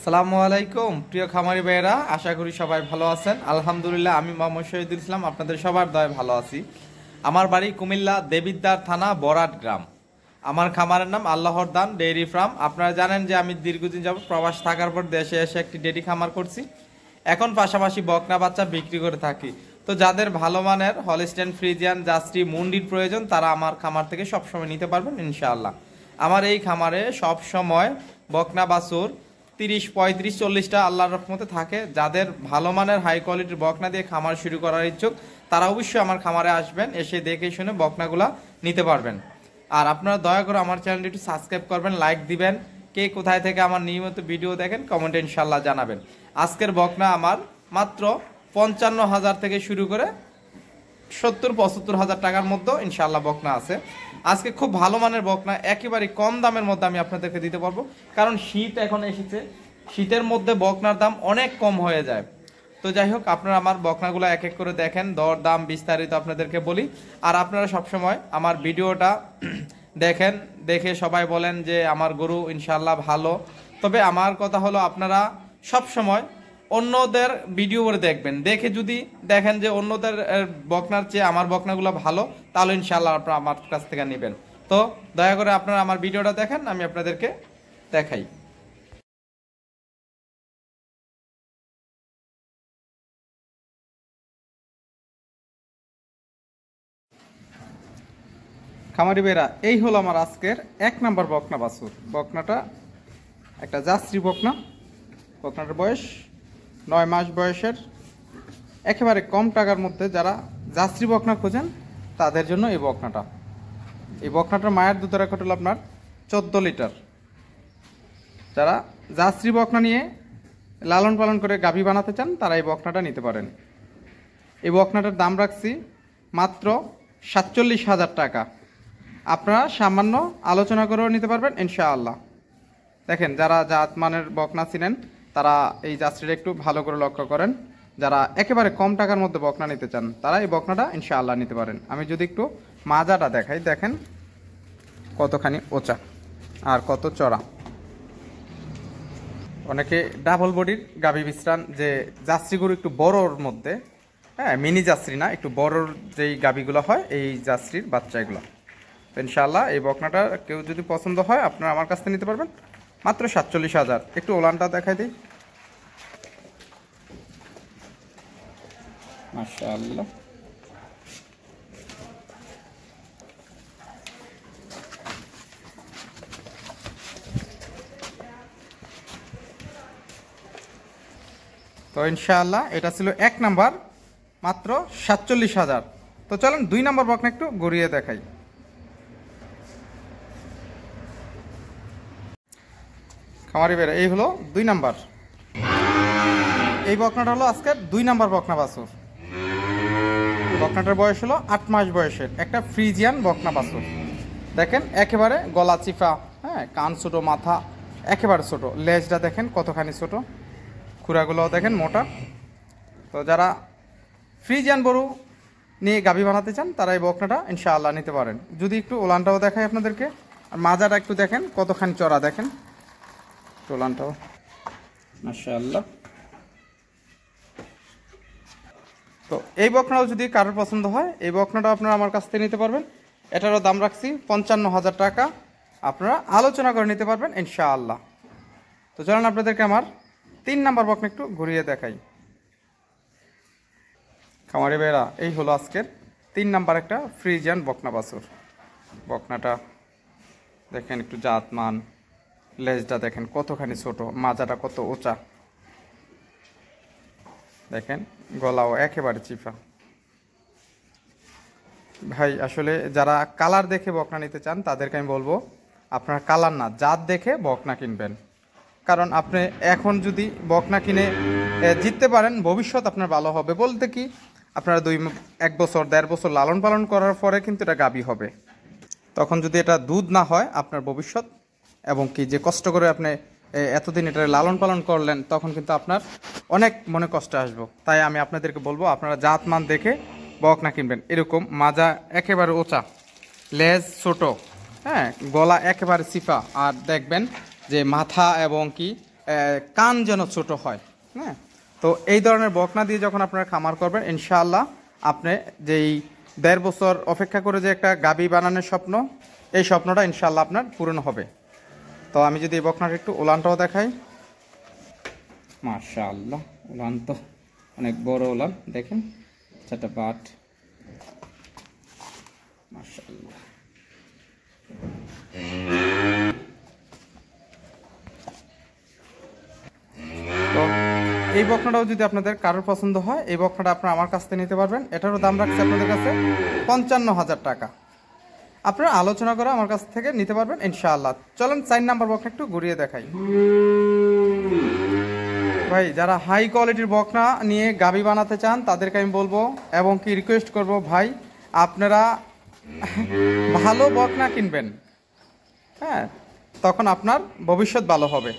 আসসালামু আলাইকুম প্রিয় খামারি ভাইয়েরা, আশা করি সবাই ভালো আছেন। আলহামদুলিল্লাহ, আমি মোহাম্মদ শহীদুল ইসলাম আপনাদের সবার দয়ায় ভালো আছি। আমার বাড়ি কুমিল্লা দেবিদ্বার থানা বরাট গ্রাম। আমার খামারের নাম আল্লাহর দান ডেইরি ফার্ম। আপনারা জানেন যে আমি দীর্ঘদিন যাবত প্রবাস থাকার পর দেশে এসে একটি ডেইরি খামার করছি। এখন পাশাপাশি বকনা বাচ্চা বিক্রি করে থাকি। তো যাদের ভালো মানের হলিস্টেন ফ্রিজিয়ান জার্সি মুন্ডির প্রয়োজন, তারা আমার খামার থেকে সবসময় নিতে পারবেন ইনশাআল্লাহ। আমার এই খামারে সব সময় বকনা বাছুর 30, 35, 40টা আল্লাহর রহমতে থাকে। যাদের ভালো মানের হাই কোয়ালিটির বকনা দিয়ে খামার শুরু করার ইচ্ছুক, তারা অবশ্যই আমার খামারে আসবেন, এসে দেখে শুনে বকনাগুলা নিতে পারবেন। আর আপনারা দয়া করে আমার চ্যানেলটি একটু সাবস্ক্রাইব করবেন, লাইক দিবেন। কে কোথায় থেকে আমার নিয়মিত ভিডিও দেখেন কমেন্টে ইনশাল্লাহ জানাবেন। আজকের বকনা আমার মাত্র 55,000 থেকে শুরু করে 70-75,000 টাকার মধ্যে ইনশাল্লাহ বকনা আছে। আজকে খুব ভালো মানের বকনা একেবারে কম দামের মধ্যে আমি আপনাদেরকে দিতে পারবো, কারণ শীত এখন এসেছে। শীতের মধ্যে বকনার দাম অনেক কম হয়ে যায়। তো যাই হোক, আপনারা আমার বকনাগুলো এক এক করে দেখেন, দর দাম বিস্তারিত আপনাদেরকে বলি। আর আপনারা সবসময় আমার ভিডিওটা দেখেন, দেখে সবাই বলেন যে আমার গরু ইনশাল্লাহ ভালো। তবে আমার কথা হলো, আপনারা সবসময় অন্যদের ভিডিও করে দেখবেন, দেখে যদি দেখেন যে অন্যদের বকনার চেয়ে আমার বকনাগুলো ভালো, তাহলে ইনশাল্লাহ আপনারা আমার কাছ থেকে নেবেন। তো দয়া করে আপনারা আমার ভিডিওটা দেখেন, আমি আপনাদেরকে দেখাই। খামারি বেরা, এই হলো আমার আজকের 1 নাম্বার বকনা বাছুর। বকনাটা একটা জার্সি বকনা। বকনাটার বয়স 9 মাস বয়সের। একেবারে কম টাকার মধ্যে যারা জার্সি বকনা খোঁজেন, তাদের জন্য এই বকনাটা। এই বকনাটার মায়ের দুধের রেকর্ড হলো আপনার 14 লিটার। যারা জার্সি বকনা নিয়ে লালন পালন করে গাভী বানাতে চান, তারা এই বকনাটা নিতে পারেন। এই বকনাটার দাম রাখছি মাত্র 47,000 টাকা। আপনারা সামান্য আলোচনা করেও নিতে পারবেন ইনশাআল্লাহ। দেখেন, যারা জাত মানের বকনা ছিলেন, তারা এই জার্সিটা একটু ভালো করে লক্ষ্য করেন। যারা একেবারে কম টাকার মধ্যে বকনা নিতে চান, তারা এই বকনাটা ইনশাআল্লাহ নিতে পারেন। আমি যদি একটু মাজাটা দেখাই, দেখেন কতখানি ওচা আর কত চড়া। অনেকে ডাবল বডির গাভী বিশ্রান, যে জার্সি গরু একটু বড়োর মধ্যে, হ্যাঁ মিনি জার্সি না, একটু বড়োর যেই গাভীগুলো হয়, এই জার্সির বাচ্চাগুলো। ইনশাআল্লাহ এই বকনাটা কেউ যদি পছন্দ হয়, আপনারা আমার কাছ থেকে নিতে পারবেন মাত্র 47,000। একটু ওলানটা দেখাই দিই, মাশাআল্লাহ। তো ইনশাআল্লাহ এটা ছিল 1 নাম্বার, মাত্র 47,000। তো চলেন 2 নাম্বার বকনা একটু ঘুরিয়ে দেখাই। খামারি বেরা, এই হলো 2 নাম্বার। এই বকনাটা হলো আজকের 2 নাম্বার বকনা বাছুর। বকনাটার বয়স হলো 8 মাস বয়সের, একটা ফ্রিজিয়ান বকনা বাছুর। দেখেন একেবারে গলা চিফা, হ্যাঁ কান ছোটো, মাথা একেবারে ছোট, লেজটা দেখেন কতখানি ছোট, খুরাগুলোও দেখেন মোটা। তো যারা ফ্রিজিয়ান গরু নিয়ে গাভী বানাতে চান, তারা এই বকনাটা ইনশাআল্লাহ নিতে পারেন। যদি একটু ওলানটাও দেখাই আপনাদেরকে, আর মাজাটা একটু দেখেন কতখানি চড়া, দেখেন ওলানটাও মাশাআল্লাহ। তো এই বকনাও যদি কারোর পছন্দ হয়, এই বকনাটা আপনারা আমার কাছ থেকে নিতে পারবেন। এটারও দাম রাখছি 55,000 টাকা। আপনারা আলোচনা করে নিতে পারবেন ইনশাআল্লাহ। তো চলেন আপনাদেরকে আমার 3 নাম্বার বকনা একটু ঘুরিয়ে দেখাই। খামারি ভাইরা, এই হলো আজকের 3 নাম্বার একটা ফ্রিজিয়ান বকনা বাছুর। বকনাটা দেখেন একটু জাতমান, লেজটা দেখেন কতখানি ছোট, মাজাটা কত উঁচা, দেখেন গলাও একেবারে চিফা। ভাই আসলে যারা কালার দেখে বকনা নিতে চান, তাদেরকে আমি বলবো আপনারা কালার না, জাত দেখে বকনা কিনবেন। কারণ আপনি এখন যদি বকনা কিনে জিততে পারেন, ভবিষ্যৎ আপনার ভালো হবে। বলতে কি, আপনারা 1 বছর 1.5 বছর লালন পালন করার পরে কিন্তু এটা গাভী হবে। তখন যদি এটা দুধ না হয়, আপনার ভবিষ্যৎ এবং কি যে কষ্ট করে আপনি এতদিন এটা লালন পালন করলেন, তখন কিন্তু আপনার অনেক মনে কষ্ট আসবে। তাই আমি আপনাদেরকে বলবো, আপনারা জাত মান দেখে বকনা কিনবেন। এরকম মাজা একেবারে ওচা, লেজ ছোট, হ্যাঁ গলা একেবারে চিফা, আর দেখবেন যে মাথা এবং কি কান যেন ছোট হয়। হ্যাঁ, তো এই ধরনের বকনা দিয়ে যখন আপনারা খামার করবেন ইনশাআল্লাহ আপনি যেই 1.5 বছর অপেক্ষা করে যে একটা গাবি বানানোর স্বপ্ন, এই স্বপ্নটা ইনশাআল্লাহ আপনার পূরণ হবে। তো আমি যদি এই বকনাটা একটু উলানটাও দেখাই, মাশাআল্লাহ উলান তো অনেক বড় উলান, দেখেন চারটা বাট, মাশাআল্লাহ। তো এই বকনাটাও যদি আপনাদের কারোর পছন্দ হয়, এই বকনাটা আপনারা আমার কাছ থেকে নিতে পারবেন। এটারও দাম রাখছে আপনাদের কাছে 55,000 টাকা। আপনারা আলোচনা করে আমার কাছ থেকে নিতে পারবেন ইনশাআল্লাহ। চলেন 4 নাম্বার বকনা একটু ঘুরিয়ে দেখাই। ভাই যারা হাই কোয়ালিটির বকনা নিয়ে গাবি বানাতে চান তাদেরকে আমি বলবো এবং কি রিকোয়েস্ট করব, ভাই আপনারা ভালো বকনা কিনবেন, হ্যাঁ, তখন আপনার ভবিষ্যৎ ভালো হবে।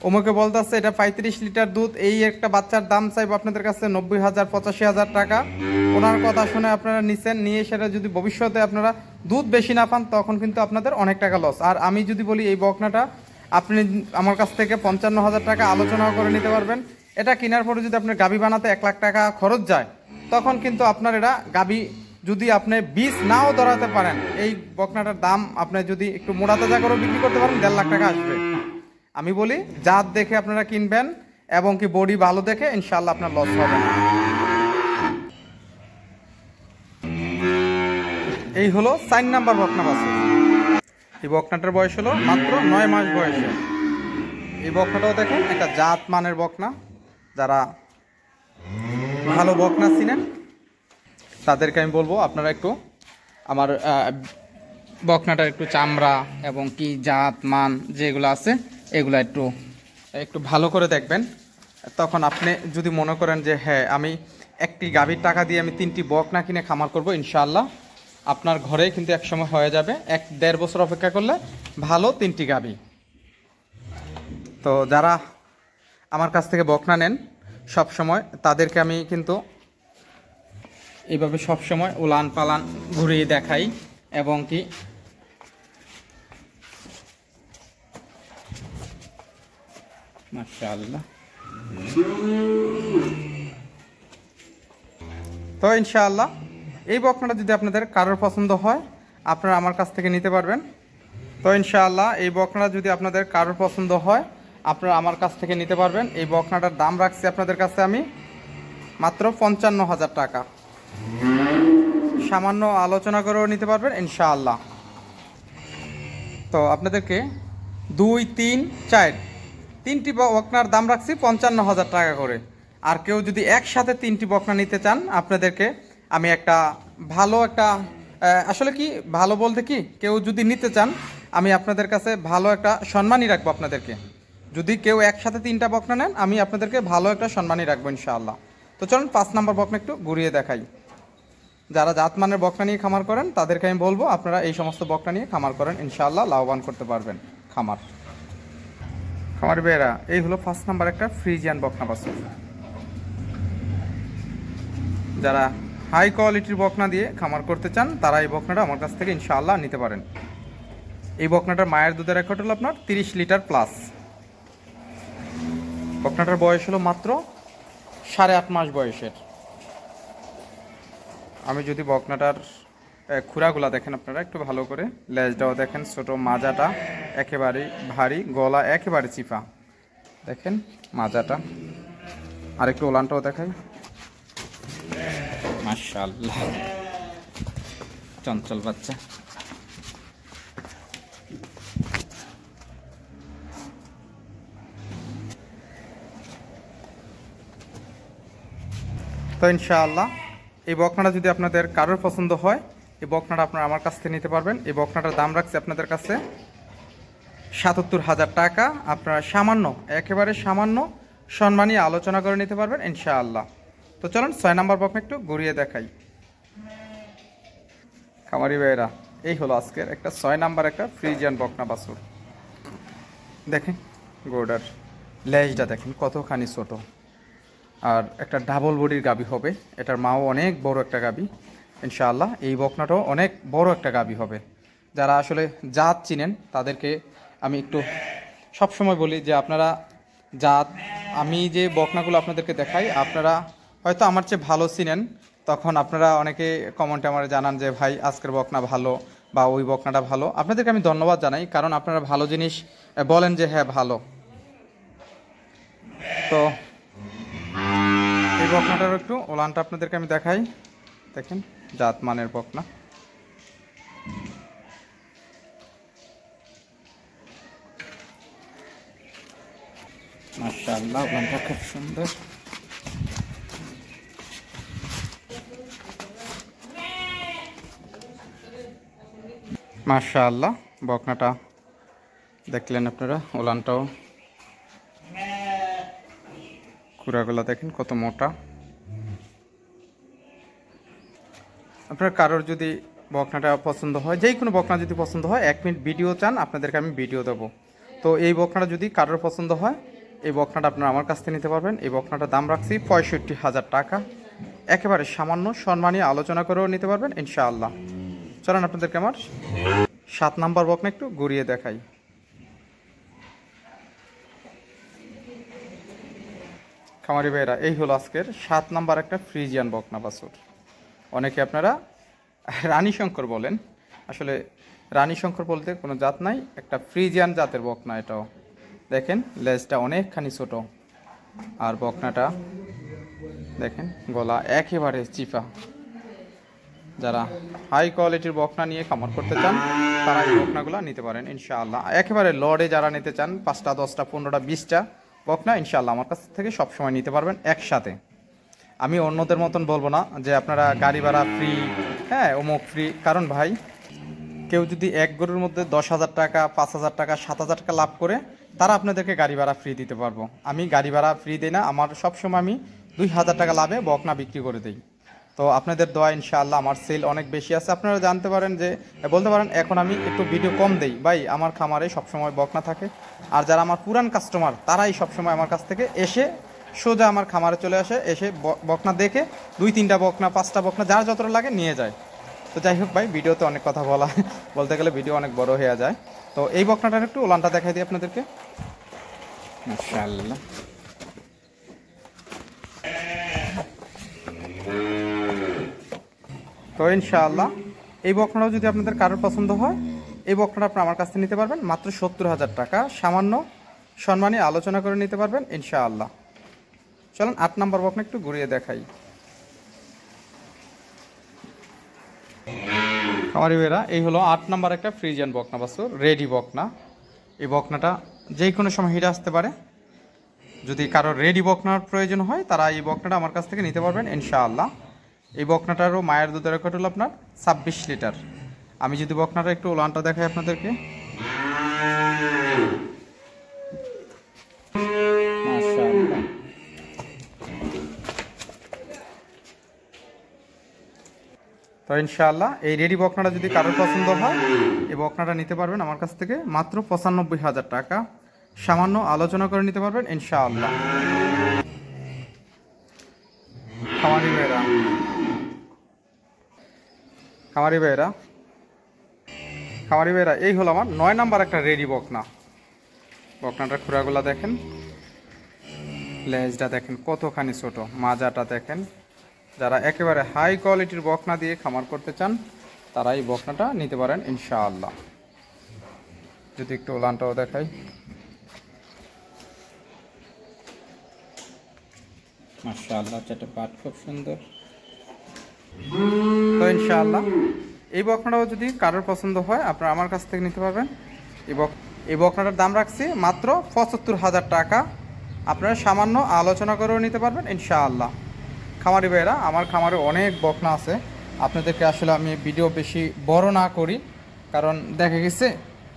ওমকে বলতেছে এটা 35 লিটার দুধ, এই একটা বাচ্চার দাম চাইবো আপনাদের কাছে 90,000 85,000 টাকা। ওনার কথা শুনে আপনারা নিছেন, নিয়ে সেটা যদি ভবিষ্যতে আপনারা দুধ বেশি না পান তখন কিন্তু আপনাদের অনেক টাকা লস। আর আমি যদি বলি এই বকনাটা আপনি আমার কাছ থেকে 55,000 টাকা আলোচনা করে নিতে পারবেন। এটা কেনার পরে যদি আপনার গাবি বানাতে 1 লাখ টাকা খরচ যায়, তখন কিন্তু আপনার এটা গাবি যদি আপনি বীজ নাও ধরাতে পারেন, এই বকনাটার দাম আপনি যদি একটু মোটা তাজা করে বিক্রি করতে পারেন 1.5 লাখ টাকা আসবে। আমি বলি জাত দেখে আপনারা কিনবেন এবং কি বডি ভালো দেখে, ইনশাআল্লাহ আপনার লস হবে না। এই হলো 4 নাম্বার বকনা বাছুর। এই বকনাটার বয়স হলো মাত্র 9 মাস বয়সে। এই বকনাটাও দেখেন একটা জাত মানের বকনা। যারা ভালো বকনা চিনেন তাদেরকে আমি বলবো আপনারা একটু আমার বকনাটার একটু চামড়া এবং কি জাত মান যেগুলো আছে এগুলো একটু একটু ভালো করে দেখবেন। তখন আপনি যদি মনে করেন যে হ্যাঁ আমি একটি গাভীর টাকা দিয়ে আমি 3টি বকনা কিনে খামার করব, ইনশাআল্লাহ আপনার ঘরে কিন্তু একসময় হয়ে যাবে। 1-1.5 বছর অপেক্ষা করলে ভালো 3টি গাভী। তো যারা আমার কাছ থেকে বকনা নেন সব সময় তাদেরকে আমি কিন্তু এইভাবে সব সময় উলান পালান ঘুরিয়ে দেখাই এবং কি মাশাআল্লাহ। তো ইনশাআল্লাহ এই বকনাটা যদি আপনাদের কারোর পছন্দ হয় আপনারা আমার কাছ থেকে নিতে পারবেন। তো ইনশাআল্লাহ এই বকনাটা যদি আপনাদের কারোর পছন্দ হয় আপনারা আমার কাছ থেকে নিতে পারবেন। এই বকনাটার দাম রাখছি আপনাদের কাছে আমি মাত্র 55,000 টাকা। সামান্য আলোচনা করেও নিতে পারবেন ইনশাআল্লাহ। তো আপনাদেরকে 2, 3, 4 3টি বকনার দাম রাখছি 55,000 টাকা করে। আর কেউ যদি একসাথে 3টি বকনা নিতে চান আপনাদেরকে আমি একটা ভালো একটা আসলে কি ভালো বলতে কি, কেউ যদি নিতে চান আমি আপনাদের কাছে ভালো একটা সম্মানই রাখবো আপনাদেরকে। যদি কেউ একসাথে 3টা বকনা নেন আমি আপনাদেরকে ভালো একটা সম্মানই রাখবো ইনশাআল্লাহ। তো চলুন 5 নাম্বার বকনা একটু ঘুরিয়ে দেখাই। যারা জাতমানের বকনা নিয়ে খামার করেন তাদেরকে আমি বলবো আপনারা এই সমস্ত বকনা নিয়ে খামার করেন, ইনশাআল্লাহ লাভবান করতে পারবেন খামার। খামার বেরা এই হলো 5 নাম্বার একটা ফ্রিজিয়ান বকনা বাছুর। যারা হাই কোয়ালিটির বকনা দিয়ে খামার করতে চান তারা এই বকনাটা আমার কাছ থেকে ইনশাআল্লাহ নিতে পারেন। এই বকনাটার মায়ের দুধের রেকর্ড হলো আপনার 30 লিটার প্লাস। বকনাটার বয়স হলো মাত্র 8.5 মাস বয়সের। আমি যদি বকনাটার খুরাগুলা দেখেন আপনারা একটু ভালো করে, লেজটাও দেখেন ছোট, মাজাটা একেবারে ভারী, গলা একেবারে চিপা, দেখেন মাজাটা। আর একটু ওলানটাও দেখাই, মাশাআল্লাহ চঞ্চল বাচ্চা। তো ইনশাআল্লাহ এই বকনাটা যদি আপনাদের কারোর পছন্দ হয় এই বকনাটা আপনারা আমার কাছ থেকে নিতে পারবেন। এই বকনাটার দাম রাখছি আপনাদের কাছে 77,000 টাকা। আপনারা সামান্য একেবারে সামান্য সম্মানী আলোচনা করে নিতে পারবেন ইনশাআল্লাহ। তো চলুন 6 নাম্বার বকনা একটু ঘুরিয়ে দেখাই। খামারি ভাইয়েরা এই হলো আজকের একটা 6 নাম্বার একটা ফ্রিজিয়ান বকনা বাছুর। দেখেন গোডার লেজটা দেখেন কতখানি ছোট, আর একটা ডাবল বডির গাবি হবে। এটার মাও অনেক বড় একটা গাবি ইনশাআল্লাহ। এই বকনাটাও অনেক বড় একটা গাবি হবে। যারা আসলে জাত চিনেন তাদেরকে আমি একটু সবসময় বলি যে আপনারা জাত, আমি যে বকনাগুলো আপনাদেরকে দেখাই আপনারা হয়তো আমার চেয়ে ভালো চিনেন, তখন আপনারা অনেকে কমেন্টে আমার জানান যে ভাই আজকের বকনা ভালো বা ওই বকনাটা ভালো। আপনাদেরকে আমি ধন্যবাদ জানাই, কারণ আপনারা ভালো জিনিস বলেন যে হ্যাঁ ভালো। তো এই বকনাটার একটু ওলানটা আপনাদেরকে আমি দেখাই, দেখেন জাত মানের বকনা। মাশাআল্লাহ, ওলানটা খুব সুন্দর। মাশাআল্লাহ, বকনাটা দেখলেন আপনারা, ওলানটাও খুরাগুলা দেখেন কত মোটা। আপনার কারোর যদি বকনাটা পছন্দ হয়, যেই কোনো বকনা যদি পছন্দ হয়, 1 মিনিট ভিডিও চান আপনাদেরকে আমি ভিডিও দেবো। তো এই বকনাটা যদি কারোর পছন্দ হয়, এই বকনাটা আপনারা আমার কাছ থেকে নিতে পারবেন। এই বকনাটার দাম রাখছি 65,000 টাকা, একেবারে সামান্য সম্মানী আলোচনা করেও নিতে পারবেন ইনশাআল্লাহ। চলেন আপনাদেরকে আমার 7 নাম্বার বকনা একটু ঘুরিয়ে দেখাই। খামারি ভাইরা, এই হলো আজকের 7 নাম্বার একটা ফ্রিজিয়ান বকনা বাছুর। অনেকে আপনারা রানী শঙ্কর বলেন, আসলে রানী শঙ্কর বলতে কোনো জাত নাই, একটা ফ্রিজিয়ান জাতের বকনা। এটাও দেখেন লেজটা অনেকখানি ছোট, আর বকনাটা দেখেন গলা একেবারে চিপা। যারা হাই কোয়ালিটির বকনা নিয়ে খামার করতে চান তারা এই বকনাগুলো নিতে পারেন ইনশাআল্লাহ। একেবারে লড়ে যারা নিতে চান 5টা 10টা 15টা 20টা বকনা ইনশাআল্লাহ আমার কাছ থেকে সবসময় নিতে পারবেন একসাথে। আমি অন্যদের মতন বলবো না যে আপনারা গাড়ি ভাড়া ফ্রি, হ্যাঁ অমুক ফ্রি। কারণ ভাই, কেউ যদি এক গরুর মধ্যে 10,000 টাকা 5,000 টাকা 7,000 টাকা লাভ করে, তারা আপনাদেরকে গাড়ি ভাড়া ফ্রি দিতে পারবো। আমি গাড়ি ভাড়া ফ্রি দিই না, আমার সবসময় আমি 2,000 টাকা লাভে বকনা বিক্রি করে দিই। তো আপনাদের দোয়া ইনশাআল্লাহ আমার সেল অনেক বেশি আছে। আপনারা জানতে পারেন যে বলতে পারেন এখন আমি একটু ভিডিও কম দেই, ভাই আমার খামারে সবসময় বকনা থাকে। আর যারা আমার পুরান কাস্টমার তারাই সবসময় আমার কাছ থেকে এসে সোজা আমার খামারে চলে আসে, এসে বকনা দেখে 2-3টা বকনা 5টা বকনা যার যতটা লাগে নিয়ে যায়। তো যাই হোক ভাই, ভিডিওতে অনেক কথা বলতে গেলে ভিডিও অনেক বড় হয়ে যায়। তো এই বকনাটার একটু ওলানটা দেখাই দিই আপনাদেরকে। মাশাআল্লাহ, তো ইনশাআল্লাহ এই বকনাটাও যদি আপনাদের কারোর পছন্দ হয়, এই বকনাটা আপনারা আমার কাছ থেকে নিতে পারবেন মাত্র 70,000 টাকা, সামান্য সম্মানী আলোচনা করে নিতে পারবেন ইনশাআল্লাহ। চলুন 8 নাম্বার বকনা একটু ঘুরিয়ে দেখাই। খামারি ভাইরা, এই হলো 8 নাম্বার একটা ফ্রিজিয়ান বকনা বাছুর, রেডি বকনা। এই বকনাটা যে কোনো সময় হিটে আসতে পারে। যদি কারোর রেডি বকনার প্রয়োজন হয় তারা এই বকনাটা আমার কাছ থেকে নিতে পারবেন ইনশাআল্লাহ। এই বকনাটারও মায়ের দুধের রেকর্ড হলো আপনার 26 লিটার। আমি যদি বকনাটা একটু ওলানটা দেখাই আপনাদেরকে, মাশাআল্লাহ। তো ইনশাআল্লাহ এই রেডি বকনাটা যদি কারোর পছন্দ হয়, এই বকনাটা নিতে পারবেন আমার কাছ থেকে মাত্র 95,000 টাকা, সামান্য আলোচনা করে নিতে পারবেন ইনশাআল্লাহ। খামারি ভাইরা, এই হলো আমার 9 নাম্বার একটা রেডি বকনা। বকনাটার খুরাগুলা দেখেন, লেজটা দেখেন কতখানি ছোট, মাজাটা দেখেন। যারা একেবারে হাই কোয়ালিটির বকনা দিয়ে খামার করতে চান তারা এই বকনাটা নিতে পারেন ইনশাআল্লাহ। যদি একটু ওলানটাও দেখাই, মাশাআল্লাহ, চারটা পাট খুব সুন্দর। তো ইনশাআল্লাহ এই বকনাটাও যদি কারোর পছন্দ হয় আপনারা আমার কাছ থেকে নিতে পারবেন। এই বকনাটার দাম রাখছি মাত্র 75,000 টাকা, আপনারা সামান্য আলোচনা করেও নিতে পারবেন ইনশাআল্লাহ। খামারি ভাইয়েরা, আমার খামারে অনেক বকনা আছে, আপনাদেরকে আসলে আমি ভিডিও বেশি বড় না করি, কারণ দেখা গেছে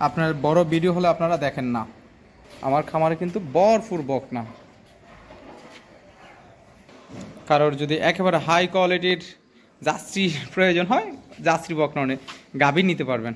আপনার বড় ভিডিও হলে আপনারা দেখেন না। আমার খামারে কিন্তু ভরপুর বকনা। কারোর যদি একেবারে হাই কোয়ালিটির জার্সি প্রয়োজন হয়, জার্সি বকনা গাভী নিতে পারবেন।